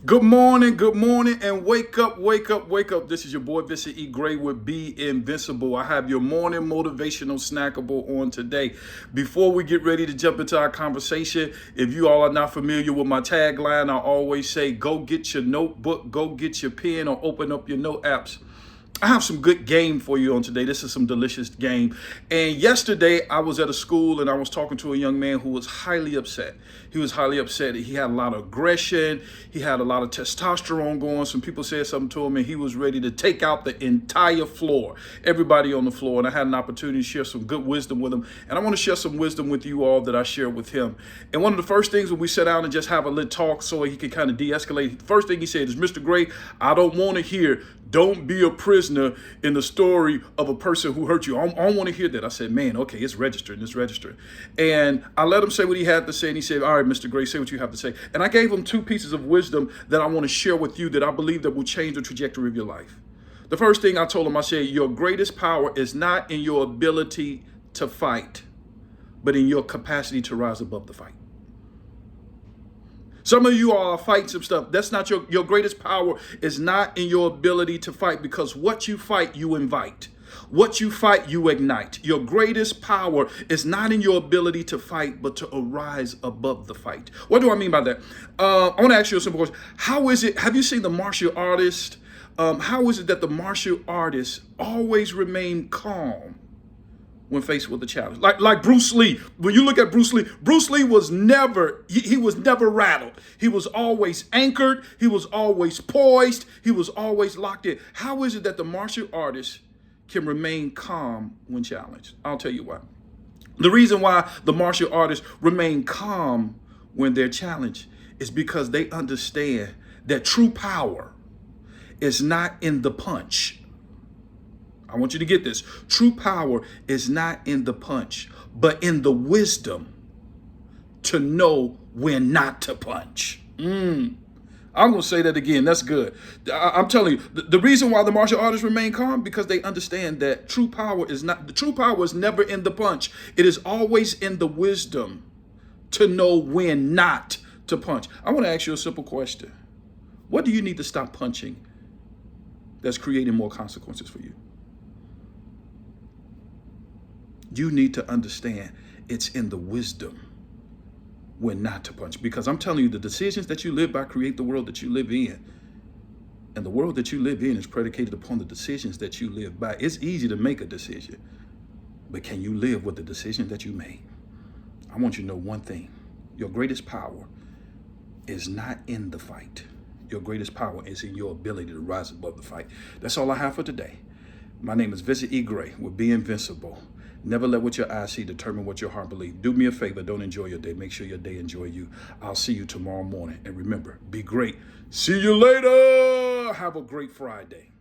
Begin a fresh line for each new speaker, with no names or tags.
Good morning, and wake up, wake up, wake up. This is your boy, Vincent E. Gray with Be Invincible. I have your morning motivational snackable on today. Before we get ready to jump into our conversation, if you all are not familiar with my tagline, I always say, go get your notebook, go get your pen, or open up your note apps. I have some good game for you on today. This is some delicious game. And yesterday I was at a school and I was talking to a young man who was highly upset. He was highly upset. He had a lot of aggression. He had a lot of testosterone going. Some people said something to him and he was ready to take out the entire floor, everybody on the floor. And I had an opportunity to share some good wisdom with him. And I want to share some wisdom with you all that I shared with him. And one of the first things when we sat down and just have a little talk so he could kind of de-escalate, the first thing he said is, Mr. Gray, I don't want to hear, don't be a prisoner in the story of a person who hurt you. I don't want to hear that. I said, man, okay, it's registering. And I let him say what he had to say. And he said, all right, Mr. Gray, say what you have to say. And I gave him two pieces of wisdom that I want to share with you that I believe that will change the trajectory of your life. The first thing I told him, I said, your greatest power is not in your ability to fight, but in your capacity to rise above the fight. Some of you are fighting some stuff. That's not your greatest power is not in your ability to fight, because what you fight, you invite. What you fight, you ignite. Your greatest power is not in your ability to fight, but to arise above the fight. What do I mean by that? I want to ask you a simple question. How is it, have you seen the martial artist? How is it that the martial artists always remain calm when faced with a challenge? Like Bruce Lee. When you look at Bruce Lee was never, he was never rattled. He was always anchored. He was always poised. He was always locked in. How is it that the martial artists can remain calm when challenged? I'll tell you why. The reason why the martial artists remain calm when they're challenged is because they understand that true power is not in the punch. I want you to get this. True power is not in the punch, but in the wisdom to know when not to punch. I'm going to say that again. That's good. I'm telling you, the reason why the martial artists remain calm, because they understand that true power is never in the punch. It is always in the wisdom to know when not to punch. I want to ask you a simple question. What do you need to stop punching that's creating more consequences for you? You need to understand it's in the wisdom when not to punch. Because I'm telling you, the decisions that you live by create the world that you live in. And the world that you live in is predicated upon the decisions that you live by. It's easy to make a decision, but can you live with the decision that you made? I want you to know one thing. Your greatest power is not in the fight. Your greatest power is in your ability to rise above the fight. That's all I have for today. My name is Vincent E. Gray with Be Invincible. Never let what your eyes see determine what your heart believes. Do me a favor. Don't enjoy your day. Make sure your day enjoy you. I'll see you tomorrow morning. And remember, be great. See you later. Have a great Friday.